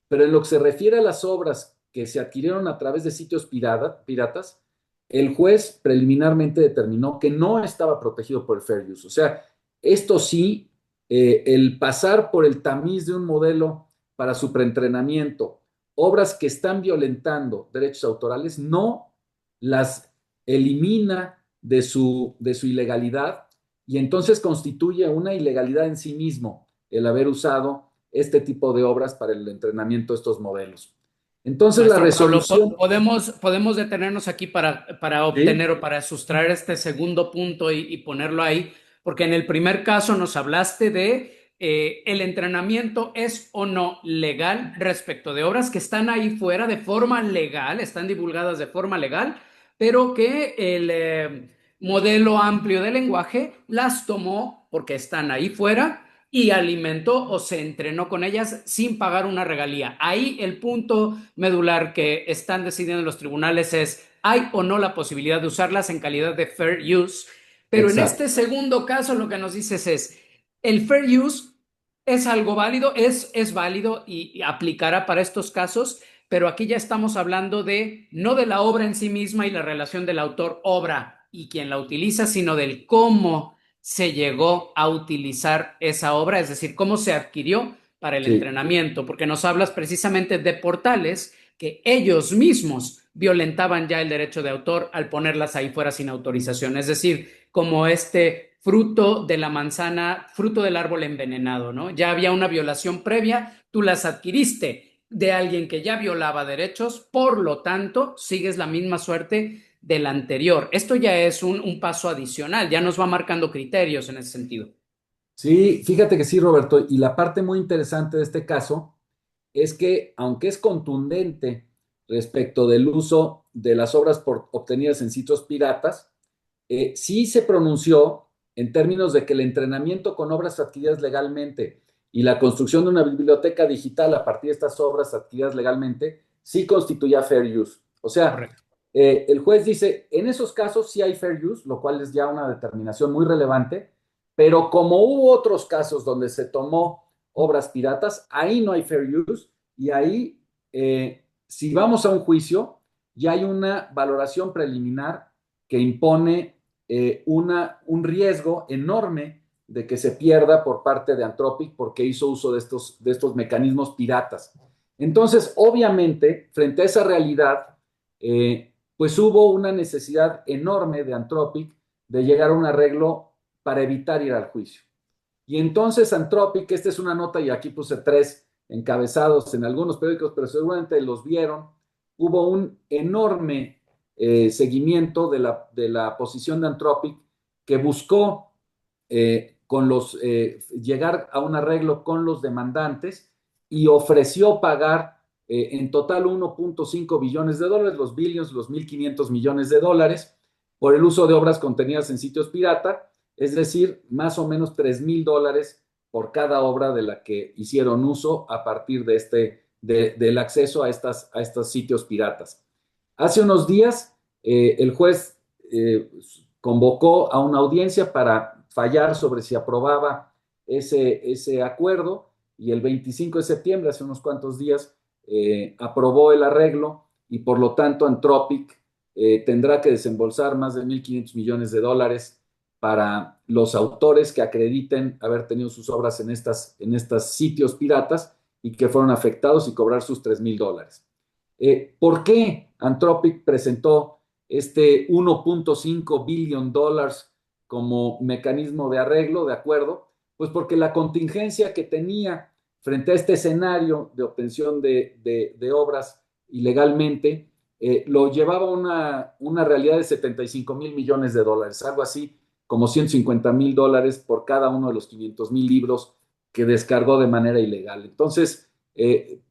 Pero en lo que se refiere a las obras que se adquirieron a través de sitios piratas, el juez preliminarmente determinó que no estaba protegido por el fair use. O sea, esto sí, el pasar por el tamiz de un modelo para su preentrenamiento, obras que están violentando derechos autorales, no las elimina de su ilegalidad, y entonces constituye una ilegalidad en sí mismo el haber usado este tipo de obras para el entrenamiento de estos modelos. Entonces la resolución...
Podemos detenernos aquí para
¿Sí?
obtener o para sustraer este segundo punto y ponerlo ahí, porque en el primer caso nos hablaste de el entrenamiento es o no legal respecto de obras que están ahí fuera de forma legal, están divulgadas de forma legal, pero que el modelo amplio de lenguaje las tomó porque están ahí fuera y alimentó o se entrenó con ellas sin pagar una regalía. Ahí el punto medular que están decidiendo los tribunales es, ¿hay o no la posibilidad de usarlas en calidad de fair use? Pero en
Exacto.
este segundo caso lo que nos dices es, el fair use es algo válido, es válido y aplicará para estos casos, pero aquí ya estamos hablando de no de la obra en sí misma y la relación del autor-obra y quien la utiliza, sino del cómo se llegó a utilizar esa obra, es decir, cómo se adquirió para el
Sí.
entrenamiento, porque nos hablas precisamente de portales que ellos mismos violentaban ya el derecho de autor al ponerlas ahí fuera sin autorización, es decir, como este fruto de la manzana, fruto del árbol envenenado, ¿no? Ya había una violación previa, tú las adquiriste de alguien que ya violaba derechos, por lo tanto, sigues la misma suerte del anterior. Esto ya es un paso adicional, ya nos va marcando criterios en ese sentido.
Sí, fíjate que sí, Roberto. Y la parte muy interesante de este caso es que, aunque es contundente respecto del uso de las obras obtenidas en sitios piratas, sí se pronunció en términos de que el entrenamiento con obras adquiridas legalmente y la construcción de una biblioteca digital a partir de estas obras adquiridas legalmente sí constituía fair use. O sea,
Correcto.
el juez dice, en esos casos sí hay fair use, lo cual es ya una determinación muy relevante, pero como hubo otros casos donde se tomó obras piratas, ahí no hay fair use y ahí, si vamos a un juicio, ya hay una valoración preliminar que impone un riesgo enorme de que se pierda por parte de Anthropic porque hizo uso de estos mecanismos piratas. Entonces, obviamente, frente a esa realidad, pues hubo una necesidad enorme de Anthropic de llegar a un arreglo para evitar ir al juicio. Y entonces Anthropic, esta es una nota y aquí puse 3 encabezados en algunos periódicos, pero seguramente los vieron, hubo un enorme seguimiento de la posición de Anthropic que buscó llegar a un arreglo con los demandantes y ofreció pagar en total 1.5 billones de dólares, los billions, los 1.500 millones de dólares, por el uso de obras contenidas en sitios pirata, es decir, más o menos $3,000 por cada obra de la que hicieron uso a partir del acceso a estos sitios piratas. Hace unos días, el juez convocó a una audiencia para fallar sobre si aprobaba ese acuerdo y el 25 de septiembre, hace unos cuantos días, aprobó el arreglo y por lo tanto Anthropic tendrá que desembolsar más de 1.500 millones de dólares para los autores que acrediten haber tenido sus obras en estos sitios piratas y que fueron afectados y cobrar sus $3,000. ¿Por qué Anthropic presentó este 1.5 billion dólares como mecanismo de arreglo, de acuerdo? Pues porque la contingencia que tenía frente a este escenario de obtención de obras ilegalmente lo llevaba a una realidad de 75,000 millones de dólares, algo así como 150,000 dólares por cada uno de los 500,000 libros que descargó de manera ilegal. Entonces,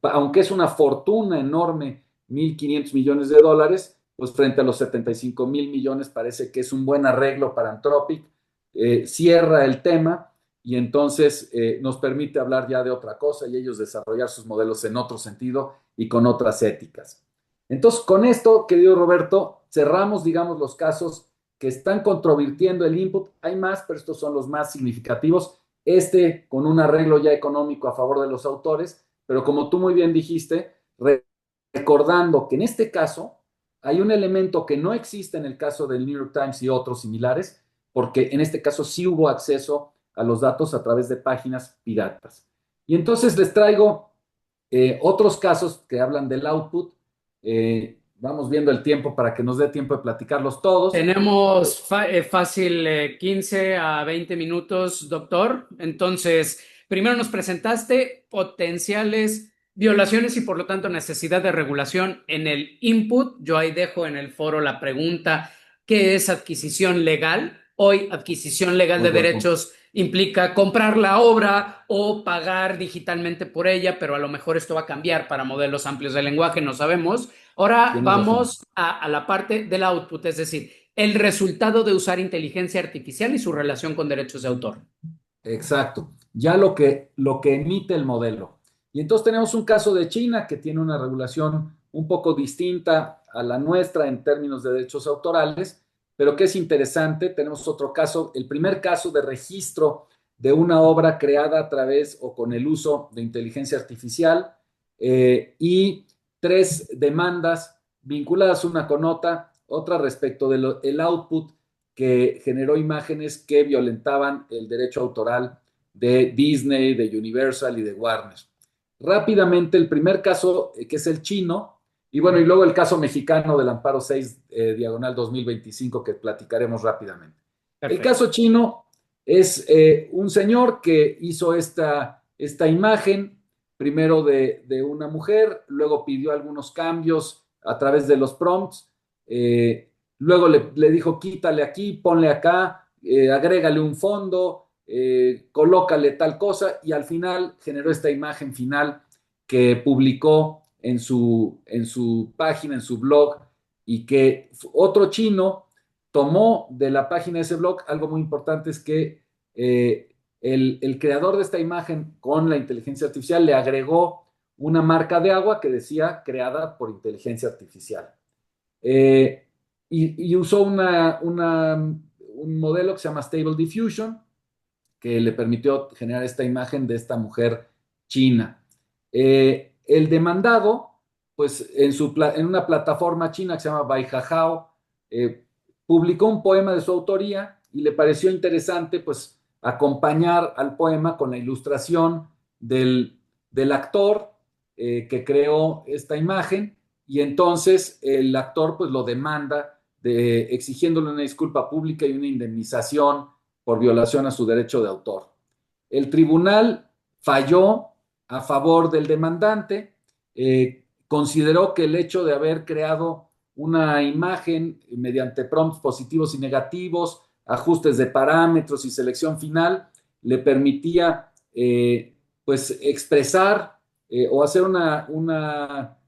aunque es una fortuna enorme, 1.500 millones de dólares, pues frente a los 75,000 millones parece que es un buen arreglo para Anthropic, cierra el tema y entonces nos permite hablar ya de otra cosa y ellos desarrollar sus modelos en otro sentido y con otras éticas. Entonces, con esto, querido Roberto, cerramos, digamos, los casos que están controvirtiendo el input. Hay más, pero estos son los más significativos. Con un arreglo ya económico a favor de los autores, pero como tú muy bien dijiste, recordando que en este caso hay un elemento que no existe en el caso del New York Times y otros similares, porque en este caso sí hubo acceso a los datos a través de páginas piratas. Y entonces les traigo otros casos que hablan del output. Vamos viendo el tiempo para que nos dé tiempo de platicarlos todos.
Tenemos fácil 15 a 20 minutos, doctor. Entonces, primero nos presentaste potenciales violaciones y por lo tanto necesidad de regulación en el input. Yo ahí dejo en el foro la pregunta, ¿qué es adquisición legal? Hoy, adquisición legal
Muy
de
buen punto.
derechos implica comprar la obra o pagar digitalmente por ella, pero a lo mejor esto va a cambiar para modelos amplios de lenguaje, no sabemos. Ahora
Tienes razón.
vamos a la parte del output, es decir, el resultado de usar inteligencia artificial y su relación con derechos de autor.
Exacto. Ya lo que emite el modelo. Y entonces tenemos un caso de China que tiene una regulación un poco distinta a la nuestra en términos de derechos autorales, pero que es interesante. Tenemos otro caso, el primer caso de registro de una obra creada a través o con el uso de inteligencia artificial y 3 demandas vinculadas una con otra respecto del output que generó imágenes que violentaban el derecho autoral de Disney, de Universal y de Warner. Rápidamente, el primer caso, que es el chino, y bueno, y luego el caso mexicano del Amparo 6, diagonal 2025, que platicaremos rápidamente. El
Perfecto.
caso chino es un señor que hizo esta imagen, primero de una mujer, luego pidió algunos cambios a través de los prompts, luego le dijo quítale aquí, ponle acá, agrégale un fondo, colócale tal cosa y al final generó esta imagen final que publicó en su página, en su blog y que otro chino tomó de la página de ese blog. Algo muy importante es que el creador de esta imagen con la inteligencia artificial le agregó una marca de agua que decía creada por inteligencia artificial. Eh, y usó un modelo que se llama Stable Diffusion, que le permitió generar esta imagen de esta mujer China. El demandado, pues en una plataforma china que se llama Baihahao, publicó un poema de su autoría y le pareció interesante pues acompañar al poema con la ilustración del actor que creó esta imagen, y entonces el actor pues lo demanda exigiéndole una disculpa pública y una indemnización por violación a su derecho de autor. El tribunal falló a favor del demandante, consideró que el hecho de haber creado una imagen mediante prompts positivos y negativos, ajustes de parámetros y selección final, le permitía pues expresar o hacer una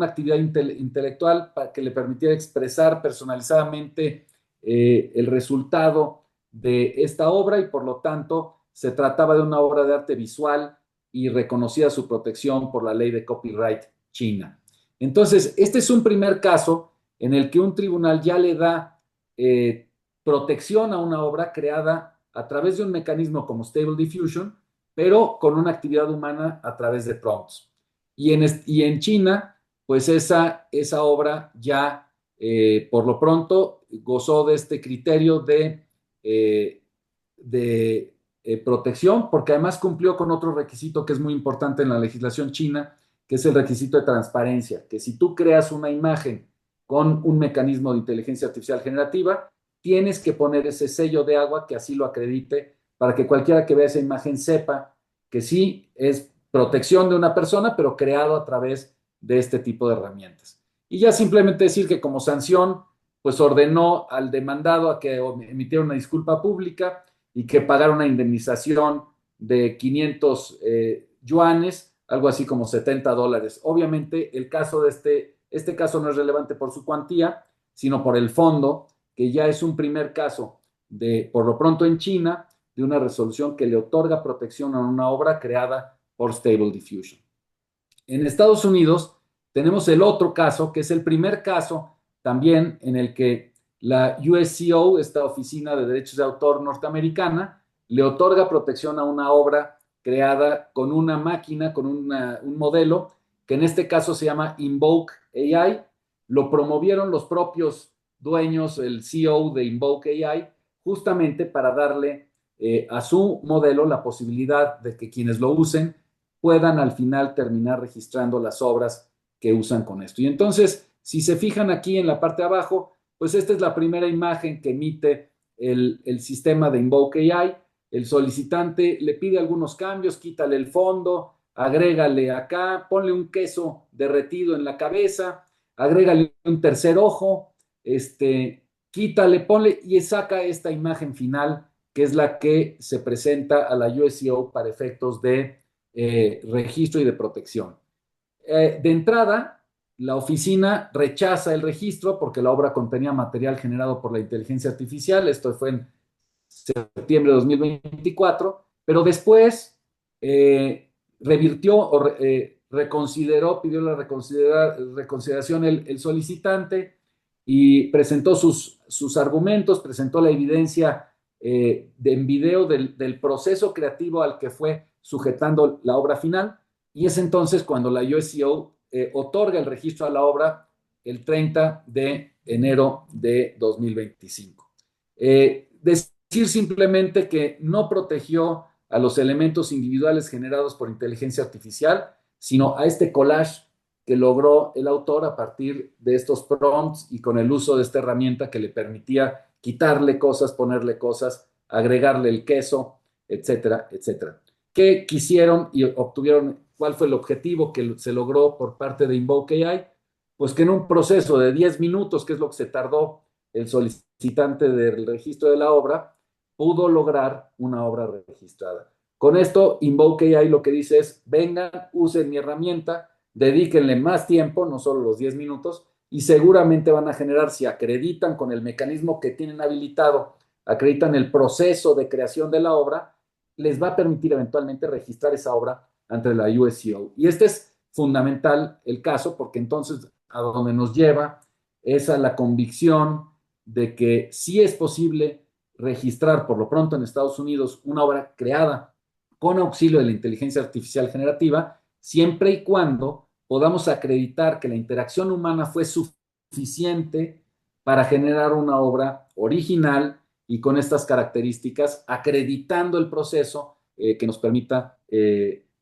actividad intelectual para que le permitiera expresar personalizadamente el resultado de esta obra, y por lo tanto se trataba de una obra de arte visual y reconocida su protección por la ley de copyright china. Entonces, este es un primer caso en el que un tribunal ya le da protección a una obra creada a través de un mecanismo como Stable Diffusion, pero con una actividad humana a través de prompts. Y en China, pues esa obra ya, por lo pronto, gozó de este criterio eh, de protección, porque además cumplió con otro requisito que es muy importante en la legislación china, que es el requisito de transparencia, que si tú creas una imagen con un mecanismo de inteligencia artificial generativa, tienes que poner ese sello de agua que así lo acredite, para que cualquiera que vea esa imagen sepa que sí es protección de una persona, pero creado a través de este tipo de herramientas. Y ya simplemente decir que como sanción, pues ordenó al demandado a que emitiera una disculpa pública y que pagara una indemnización de 500 yuanes, algo así como $70. Obviamente el caso de este caso no es relevante por su cuantía, sino por el fondo, que ya es un primer caso por lo pronto en China, de una resolución que le otorga protección a una obra creada por Stable Diffusion. En Estados Unidos tenemos el otro caso, que es el primer caso también en el que la USCO, esta Oficina de Derechos de Autor norteamericana, le otorga protección a una obra creada con una máquina, con un modelo, que en este caso se llama Invoke AI. Lo promovieron los propios dueños, el CEO de Invoke AI, justamente para darle a su modelo la posibilidad de que quienes lo usen puedan al final terminar registrando las obras que usan con esto. Y entonces, si se fijan aquí en la parte de abajo, pues esta es la primera imagen que emite el sistema de Invoke AI. El solicitante le pide algunos cambios, quítale el fondo, agrégale acá, ponle un queso derretido en la cabeza, agrégale un tercer ojo, quítale, ponle, y saca esta imagen final, que es la que se presenta a la USCO para efectos de registro y de protección. De entrada, la oficina rechaza el registro porque la obra contenía material generado por la inteligencia artificial. Esto fue en septiembre de 2024, pero después revirtió o reconsideró, pidió la reconsideración el solicitante y presentó sus argumentos, presentó la evidencia en video del proceso creativo al que fue sujetando la obra final, y es entonces cuando la USCO otorga el registro a la obra el 30 de enero de 2025. Decir simplemente que no protegió a los elementos individuales generados por inteligencia artificial, sino a este collage que logró el autor a partir de estos prompts y con el uso de esta herramienta que le permitía quitarle cosas, ponerle cosas, agregarle el queso, etcétera, etcétera. ¿Qué quisieron y obtuvieron? ¿Cuál fue el objetivo que se logró por parte de Invoke AI? Pues que en un proceso de 10 minutos, que es lo que se tardó el solicitante del registro de la obra, pudo lograr una obra registrada. Con esto, Invoke AI lo que dice es, vengan, usen mi herramienta, dedíquenle más tiempo, no solo los 10 minutos, y seguramente van a generar, si acreditan con el mecanismo que tienen habilitado, acreditan el proceso de creación de la obra, les va a permitir eventualmente registrar esa obra ante la USCO. Y este es fundamental el caso, porque entonces a donde nos lleva es a la convicción de que sí es posible registrar por lo pronto en Estados Unidos una obra creada con auxilio de la inteligencia artificial generativa, siempre y cuando podamos acreditar que la interacción humana fue suficiente para generar una obra original y con estas características, acreditando el proceso que nos permita,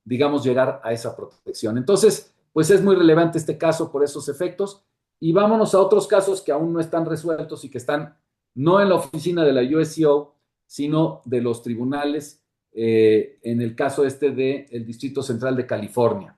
digamos, llegar a esa protección. Entonces, pues es muy relevante este caso por esos efectos. Y vámonos a otros casos que aún no están resueltos y que están no en la oficina de la USCO, sino de los tribunales, en el caso este del Distrito Central de California.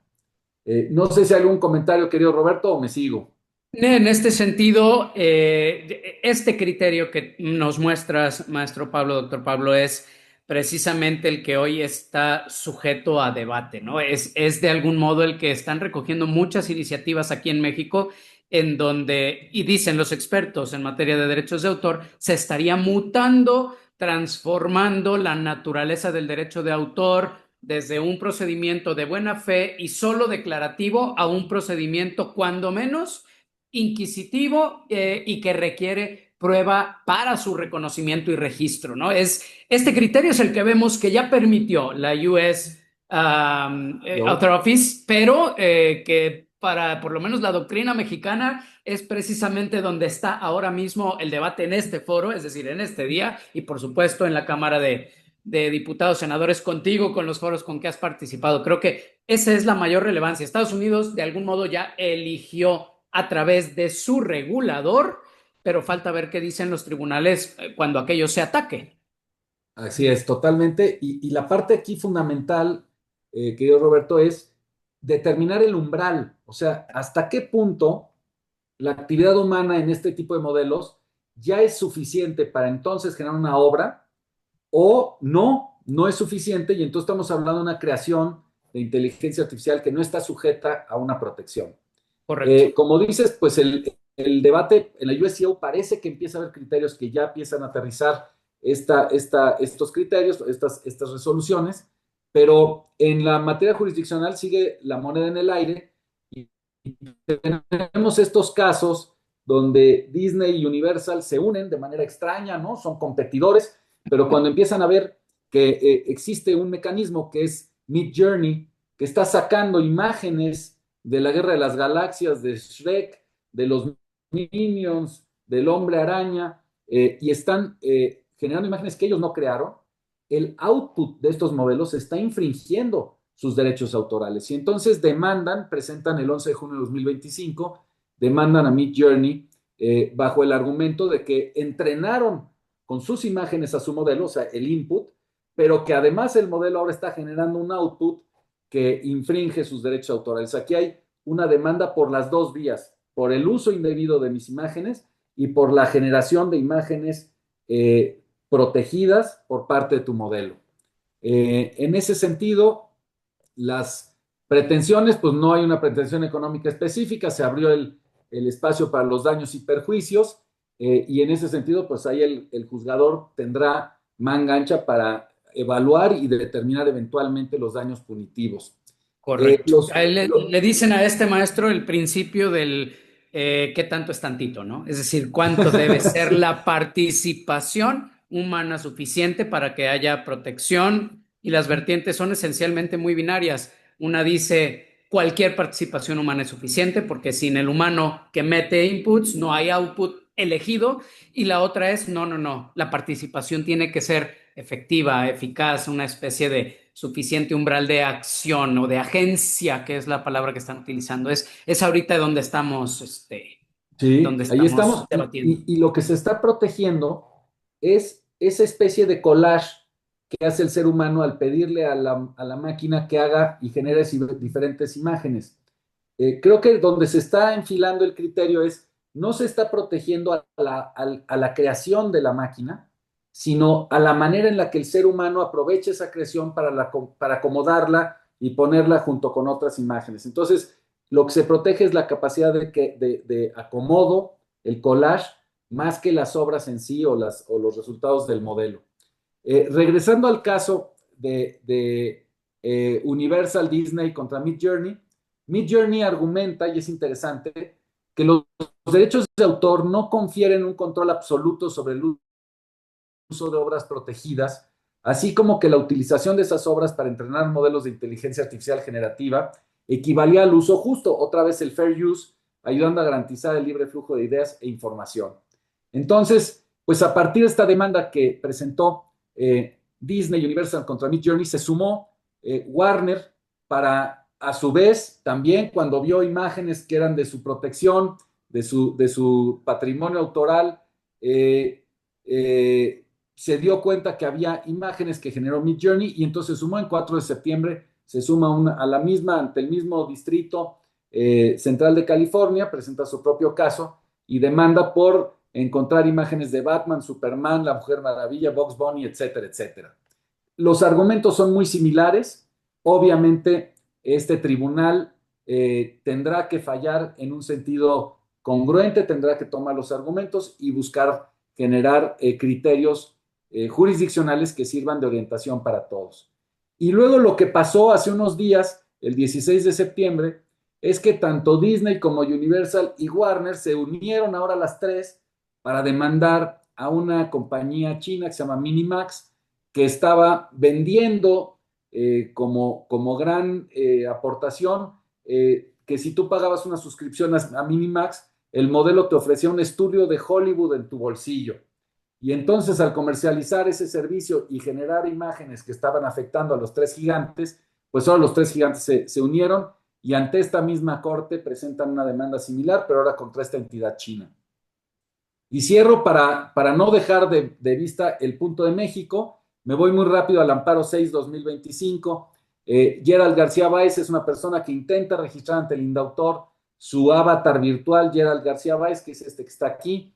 No sé si hay algún comentario, querido Roberto, o me sigo.
En este sentido, este criterio que nos muestras, maestro Pablo, doctor Pablo, es precisamente el que hoy está sujeto a debate, ¿no? Es de algún modo el que están recogiendo muchas iniciativas aquí en México en donde, y dicen los expertos en materia de derechos de autor, se estaría mutando, transformando la naturaleza del derecho de autor desde un procedimiento de buena fe y solo declarativo a un procedimiento, cuando menos, inquisitivo y que requiere prueba para su reconocimiento y registro, ¿no? Este criterio es el que vemos que ya permitió la US Author Office, pero que para por lo menos la doctrina mexicana es precisamente donde está ahora mismo el debate en este foro, es decir, en este día, y por supuesto en la Cámara de Diputados, senadores, contigo, con los foros con que has participado. Creo que esa es la mayor relevancia. Estados Unidos de algún modo ya eligió a través de su regulador, pero falta ver qué dicen los tribunales cuando aquello se ataque.
Así es, totalmente. Y la parte aquí fundamental, querido Roberto, es determinar el umbral, o sea, hasta qué punto la actividad humana en este tipo de modelos ya es suficiente para entonces generar una obra o no es suficiente y entonces estamos hablando de una creación de inteligencia artificial que no está sujeta a una protección.
Correcto.
Como dices, pues el debate en la USCO parece que empieza a haber criterios que ya empiezan a aterrizar estos criterios, estas resoluciones, pero en la materia jurisdiccional sigue la moneda en el aire y tenemos estos casos donde Disney y Universal se unen de manera extraña, ¿no? Son competidores, pero cuando empiezan a ver que existe un mecanismo que es Midjourney, que está sacando imágenes de la Guerra de las Galaxias, de Shrek, de los Minions, del Hombre Araña, y están generando imágenes que ellos no crearon, el output de estos modelos está infringiendo sus derechos autorales. Y entonces presentan el 11 de junio de 2025, demandan a Midjourney bajo el argumento de que entrenaron con sus imágenes a su modelo, o sea, el input, pero que además el modelo ahora está generando un output que infringe sus derechos autorales. Aquí hay una demanda por las dos vías, por el uso indebido de mis imágenes y por la generación de imágenes protegidas por parte de tu modelo. En ese sentido, las pretensiones, pues no hay una pretensión económica específica, se abrió el espacio para los daños y perjuicios, y en ese sentido, pues ahí el juzgador tendrá manga ancha para evaluar y determinar eventualmente los daños punitivos.
Correcto. Le dicen a este maestro el principio del qué tanto es tantito, ¿no? Es decir, cuánto debe ser
Sí.
la participación humana suficiente para que haya protección, y las vertientes son esencialmente muy binarias. Una dice cualquier participación humana es suficiente porque sin el humano que mete inputs no hay output elegido, y la otra es no, la participación tiene que ser efectiva, eficaz, una especie de suficiente umbral de acción o de agencia, que es la palabra que están utilizando. Es ahorita
Sí,
donde
ahí
estamos
estamos.
debatiendo.
Y lo que se está protegiendo es esa especie de collage que hace el ser humano al pedirle a la máquina que haga y genere diferentes imágenes. Creo que donde se está enfilando el criterio es, no se está protegiendo a la creación de la máquina, sino a la manera en la que el ser humano aprovecha esa creación para acomodarla y ponerla junto con otras imágenes. Entonces, lo que se protege es la capacidad de acomodo, el collage, más que las obras en sí o los resultados del modelo. Regresando al caso de Universal Disney contra Midjourney, Midjourney argumenta, y es interesante, que los derechos de autor no confieren un control absoluto sobre el uso de obras protegidas, así como que la utilización de esas obras para entrenar modelos de inteligencia artificial generativa equivalía al uso justo, otra vez el fair use, ayudando a garantizar el libre flujo de ideas e información. Entonces, pues a partir de esta demanda que presentó Disney Universal contra Midjourney, se sumó Warner para, a su vez, también cuando vio imágenes que eran de su protección, de su patrimonio autoral, eh, eh, se dio cuenta que había imágenes que generó Midjourney y entonces se sumó en 4 de septiembre, se suma a la misma, ante el mismo distrito central de California, presenta su propio caso y demanda por encontrar imágenes de Batman, Superman, la Mujer Maravilla, Bugs Bunny, etcétera, etcétera. Los argumentos son muy similares. Obviamente, este tribunal tendrá que fallar en un sentido congruente, tendrá que tomar los argumentos y buscar generar criterios jurisdiccionales que sirvan de orientación para todos. Y luego lo que pasó hace unos días, el 16 de septiembre, es que tanto Disney como Universal y Warner se unieron ahora las tres para demandar a una compañía china que se llama Minimax, que estaba vendiendo como gran aportación que si tú pagabas una suscripción a Minimax, el modelo te ofrecía un estudio de Hollywood en tu bolsillo. Y entonces al comercializar ese servicio y generar imágenes que estaban afectando a los tres gigantes, pues ahora los tres gigantes se unieron y ante esta misma corte presentan una demanda similar, pero ahora contra esta entidad china. Y cierro para no dejar de vista el punto de México. Me voy muy rápido al amparo 6-2025. Gerald García Báez es una persona que intenta registrar ante el indautor su avatar virtual, Gerald García Báez, que es este que está aquí.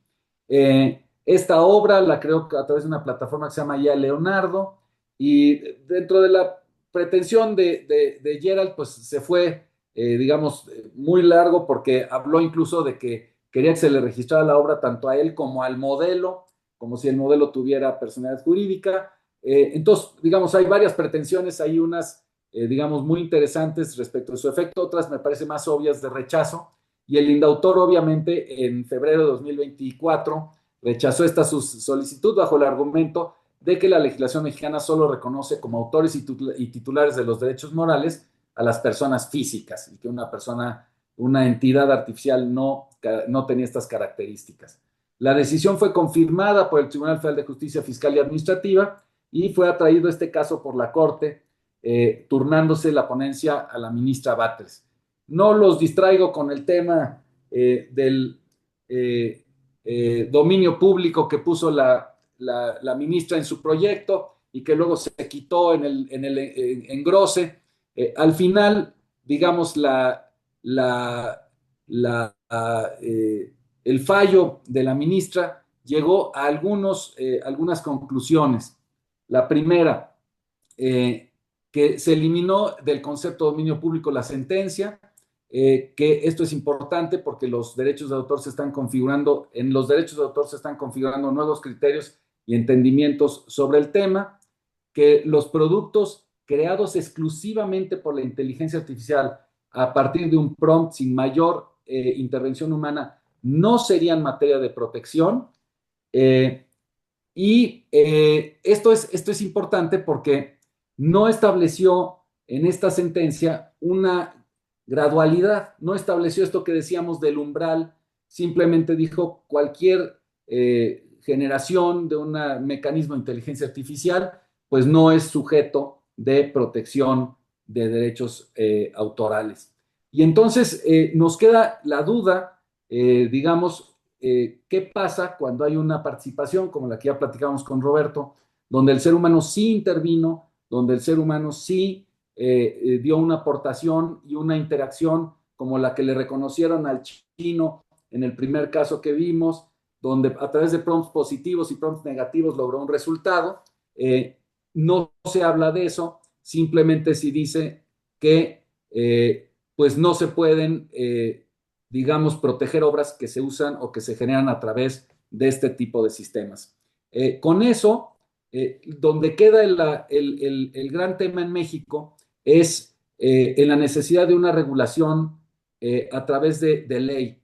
Esta obra la creo a través de una plataforma que se llama Ya Leonardo, y dentro de la pretensión de Gerald, pues se fue, digamos, muy largo porque habló incluso de que quería que se le registrara la obra tanto a él como al modelo, como si el modelo tuviera personalidad jurídica. Entonces, digamos, hay varias pretensiones, hay unas, digamos, muy interesantes respecto a su efecto, otras me parecen más obvias de rechazo, y el indautor, obviamente, en febrero de 2024 rechazó esta solicitud bajo el argumento de que la legislación mexicana solo reconoce como autores y titulares de los derechos morales a las personas físicas y que una entidad artificial no tenía estas características. La decisión fue confirmada por el Tribunal Federal de Justicia Fiscal y Administrativa y fue atraído este caso por la Corte, turnándose la ponencia a la ministra Batres. No los distraigo con el tema del dominio público que puso la ministra en su proyecto y que luego se quitó en el engrose. Al final, digamos, la, el fallo de la ministra llegó a algunas conclusiones. La primera, que se eliminó del concepto de dominio público la sentencia, que esto es importante porque los derechos de autor se están configurando, en los derechos de autor se están configurando nuevos criterios y entendimientos sobre el tema, que los productos creados exclusivamente por la inteligencia artificial a partir de un prompt sin mayor intervención humana no serían materia de protección. Esto es importante porque no estableció en esta sentencia una gradualidad, no estableció esto que decíamos del umbral, simplemente dijo cualquier generación de un mecanismo de inteligencia artificial, pues no es sujeto de protección de derechos autorales. Y entonces nos queda la duda, digamos, ¿qué pasa cuando hay una participación como la que ya platicamos con Roberto, donde el ser humano sí intervino, donde el ser humano sí dio una aportación y una interacción como la que le reconocieron al chino en el primer caso que vimos, donde a través de prompts positivos y prompts negativos logró un resultado? No se habla de eso, simplemente se dice que pues no se pueden digamos, proteger obras que se usan o que se generan a través de este tipo de sistemas. Con eso, donde queda el gran tema en México es en la necesidad de una regulación a través de ley.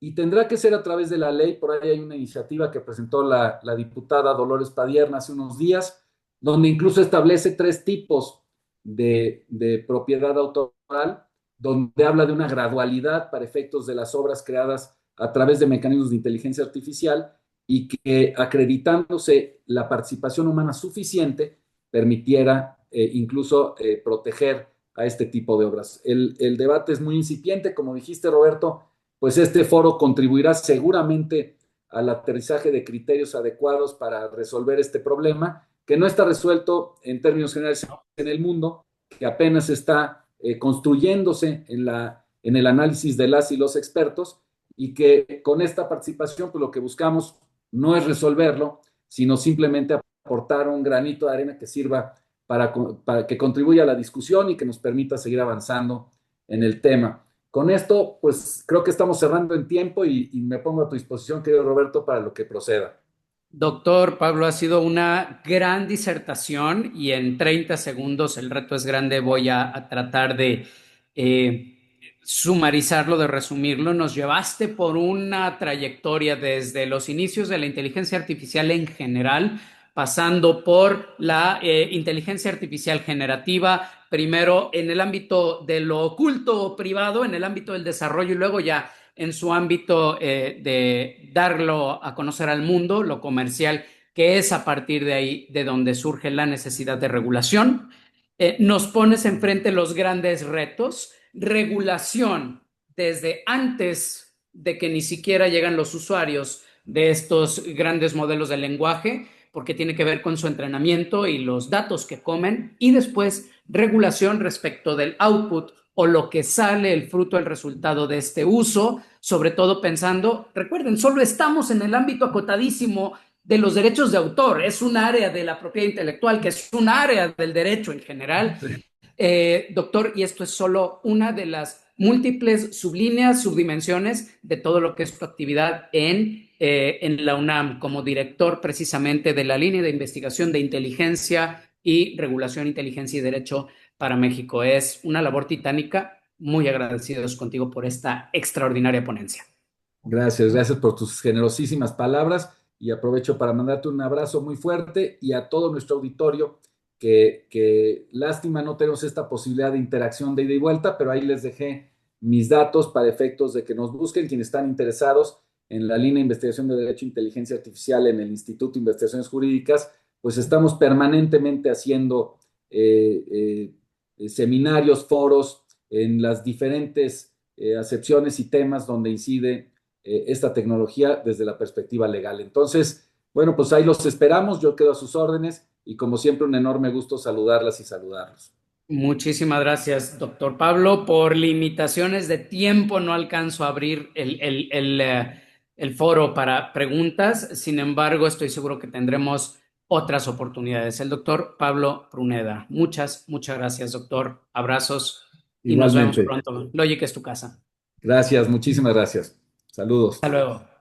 Y tendrá que ser a través de la ley. Por ahí hay una iniciativa que presentó la diputada Dolores Padierna hace unos días, donde incluso establece tres tipos de propiedad autoral, donde habla de una gradualidad para efectos de las obras creadas a través de mecanismos de inteligencia artificial y que acreditándose la participación humana suficiente permitiera incluso proteger a este tipo de obras. El debate es muy incipiente, como dijiste, Roberto, pues este foro contribuirá seguramente al aterrizaje de criterios adecuados para resolver este problema, que no está resuelto en términos generales en el mundo, que apenas está construyéndose en el análisis de las y los expertos, y que con esta participación pues lo que buscamos no es resolverlo, sino simplemente aportar un granito de arena que sirva para que contribuya a la discusión y que nos permita seguir avanzando en el tema. Con esto, pues creo que estamos cerrando en tiempo y me pongo a tu disposición, querido Roberto, para lo que proceda.
Doctor Pablo, ha sido una gran disertación y en 30 segundos, el reto es grande, voy a tratar de sumarizarlo, de resumirlo. Nos llevaste por una trayectoria desde los inicios de la inteligencia artificial en general, pasando por la inteligencia artificial generativa, primero en el ámbito de lo oculto privado, en el ámbito del desarrollo y luego ya en su ámbito de darlo a conocer al mundo, lo comercial, que es a partir de ahí de donde surge la necesidad de regulación. Nos pones enfrente los grandes retos, regulación desde antes de que ni siquiera llegan los usuarios de estos grandes modelos de lenguaje, porque tiene que ver con su entrenamiento y los datos que comen, y después regulación respecto del output o lo que sale, el fruto, el resultado de este uso, sobre todo pensando, recuerden, solo estamos en el ámbito acotadísimo de los derechos de autor, es un área de la propiedad intelectual, que es un área del derecho en general.
Sí.
Doctor, y esto es solo una de las múltiples sublíneas, subdimensiones de todo lo que es tu actividad en la UNAM como director precisamente de la línea de investigación de inteligencia y regulación, inteligencia y derecho para México. Es una labor titánica. Muy agradecidos contigo por esta extraordinaria ponencia.
Gracias, gracias por tus generosísimas palabras y aprovecho para mandarte un abrazo muy fuerte y a todo nuestro auditorio que lástima no tenemos esta posibilidad de interacción de ida y vuelta, pero ahí les dejé mis datos para efectos de que nos busquen quienes están interesados en la línea de investigación de Derecho e Inteligencia Artificial en el Instituto de Investigaciones Jurídicas, pues estamos permanentemente haciendo seminarios, foros en las diferentes acepciones y temas donde incide esta tecnología desde la perspectiva legal. Entonces, bueno, pues ahí los esperamos, yo quedo a sus órdenes y como siempre un enorme gusto saludarlas y saludarlos.
Muchísimas gracias, doctor Pablo. Por limitaciones de tiempo no alcanzo a abrir el foro para preguntas. Sin embargo, estoy seguro que tendremos otras oportunidades. El doctor Pablo Pruneda. Muchas gracias, doctor. Abrazos y nos vemos
Igualmente.
pronto. Logic es tu casa.
Gracias, muchísimas gracias. Saludos.
Hasta luego.